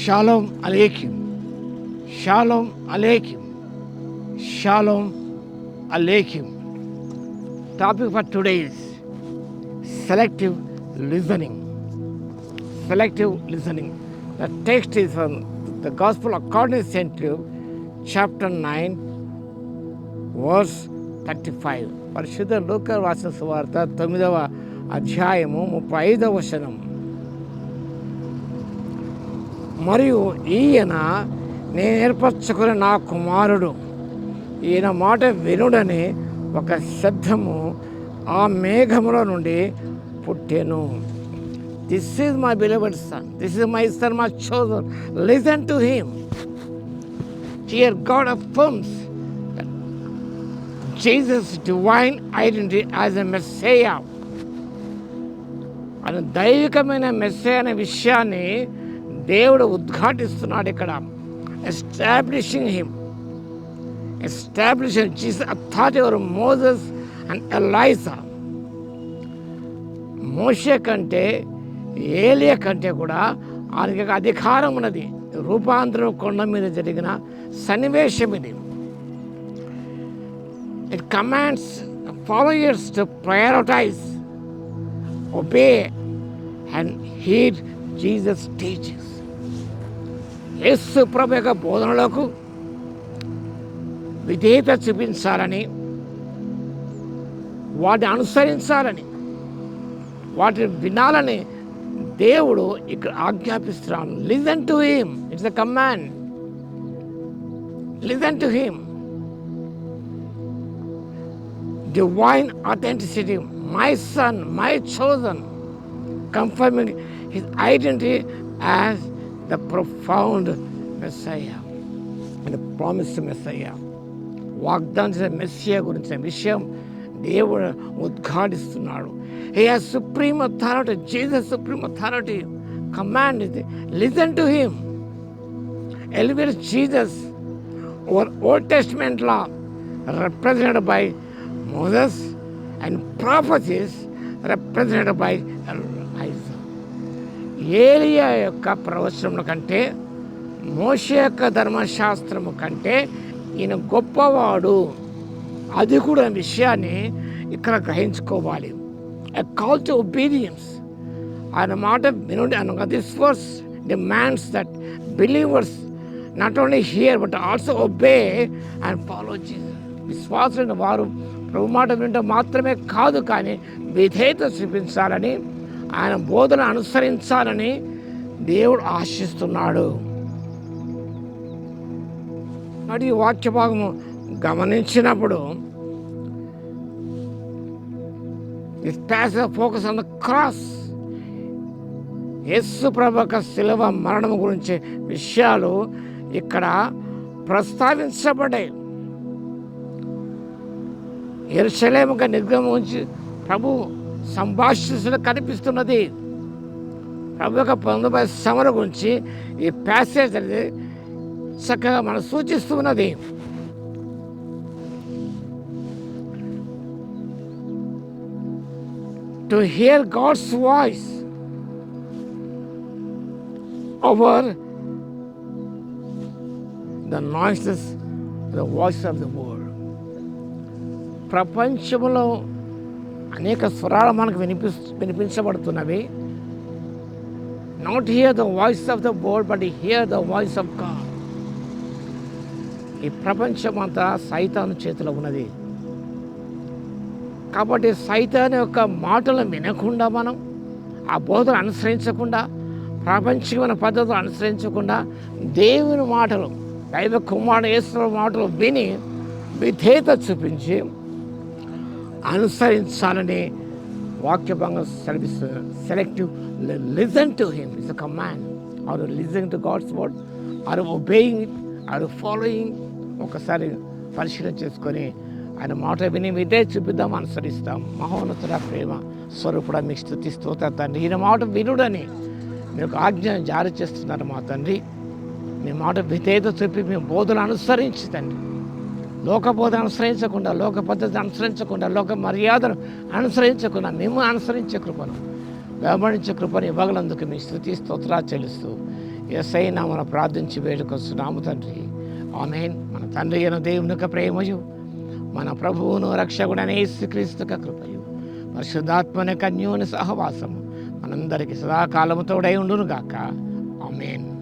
Shalom Aleichem. Shalom Aleichem. Shalom Aleichem. Topic for today is selective listening. Selective listening. The text is from the Gospel according to St. Luke, chapter 9, verse 35. పరిశుద్ధ లూకా రాసిన సువార్త 9వ అధ్యాయము 35వ వచనం. మరియు ఈయన నేను ఏర్పరచుకున్న నా కుమారుడు, ఈయన మాట వినుడని ఒక శబ్దము ఆ మేఘములో నుండి పుట్టెను. This is my beloved son. This is my son, my chosen. Listen to him. Here God affirms that Jesus' divine identity as a Messiah. ఆయన దైవికమైన మెస్సయ్య అనే విషయాన్ని దేవుడు ఉద్ఘాటిస్తున్నాడు ఇక్కడ. Establishing Jesus authority over Moses and Elijah. మోషే కంటే ఏలియా కంటే కూడా ఆయనకి అధికారం ఉన్నది. రూపాంతరం కొండ మీద జరిగిన సన్నివేశం ఇది. It commands followers to prioritize, obey and heed Jesus teaches. Yesu ప్రభు యొక్క బోధనలకు విధేయత చూపించాలని, వాటిని అనుసరించాలని, వాటిని వినాలని దేవుడు ఇక్కడ ఆజ్ఞాపిస్తున్నాడు. Listen to him. It's a command. Listen to him. Divine authenticity, my son, my chosen, confirming his identity as the profound Messiah and the promised Messiah. వాగ్దాన మెస్సియా గురించిన విషయం దేవుడు ఉద్ఘాటిస్తున్నాడు. He has supreme authority. Jesus' supreme authority. Command is listen to him. Elevates Jesus over Old Testament law represented by Moses and prophecies represented by Elijah. ఏలియా యొక్క ప్రవచనముల కంటే, మోషే యొక్క ధర్మశాస్త్రము కంటే ఈయన గొప్పవాడు. అది కూడా విషయాన్ని ఇక్కడ గ్రహించుకోవాలి. A call to obedience. ఆయన మాట వినుడి అనగా this verse demands that believers not only hear but also obey and follow Jesus. విశ్వాసులైన వారు ప్రభు మాట వినడం మాత్రమే కాదు, కానీ విధేయత చూపించాలని, ఆయన బోధన అనుసరించాలని దేవుడు ఆశిస్తున్నాడు. నాటి ఈ వాక్య భాగము గమనించినప్పుడు this passage focus on the cross. యేసు ప్రభు యొక్క శిలువ మరణం గురించి విషయాలు ఇక్కడ ప్రస్తావించబడ్డాయి. యెరూషలేముగా నిర్గమించి ప్రభు సంభాషించడం కనిపిస్తున్నది. ప్రభు యొక్క పొందబోయే శ్రమల గురించి ఈ ప్యాసేజ్ అనేది చక్కగా మనం సూచిస్తున్నది. To hear God's voice over the noises the voice of the world. ప్రపంచంలో అనేక స్వరాలు మనకు వినిపించబడుతున్నవి. Not hear the voice of the world but hear the voice of God. ఈ ప్రపంచం అంతా సైతాను చేతిలో ఉన్నది. కాబట్టి సైతాను యొక్క మాటలు వినకుండా, మనం ఆ బోధన అనుసరించకుండా, ప్రపంచమైన పద్ధతులు అనుసరించకుండా, దేవుని మాటలు, దైవ కుమారుడు యేసు మాటలు విని విధేయత చూపించి అనుసరించాలని వాక్యభంగం సెలవిస్తుంది. Selective listen to him is a command. Or listening to God's word, or obeying it, or following. ఒకసారి పరిశీలన చేసుకొని ఆయన మాట విని విధే చూపిద్దాం, అనుసరిస్తాం. మహోన్నతుడ ప్రేమ స్వరూపుడ మీకు స్తుతి స్తోత్ర తండ్రి. ఈయన మాట వినుడని మీకు ఆజ్ఞ జారీ చేస్తున్నారు మా తండ్రి. మీ మాట విధేయత చూపి మీ బోధన అనుసరించి తండ్రి, లోక బోధన అనుసరించకుండా, లోక పద్ధతిని అనుసరించకుండా, లోక మర్యాదను అనుసరించకుండా మేము అనుసరించే కృపను, వెంబడించే కృపను ఇవ్వగలందుకు మీ స్తుతి స్తోత్రాలు చెల్లిస్తూ యేసయ్య నామమున ప్రార్థించి వేడుకొస్తున్నాము తండ్రి. ఆమేన్. మన తండ్రి అయిన దేవుని యొక్క ప్రేమయు, మన ప్రభువును రక్షకుడైన యేసుక్రీస్తు యొక్క కృపయు, పరిశుద్ధాత్మని యొక్క అన్యోన్య సహవాసము మనందరికీ సదాకాలము తోడై ఉండును గాక. ఆమేన్.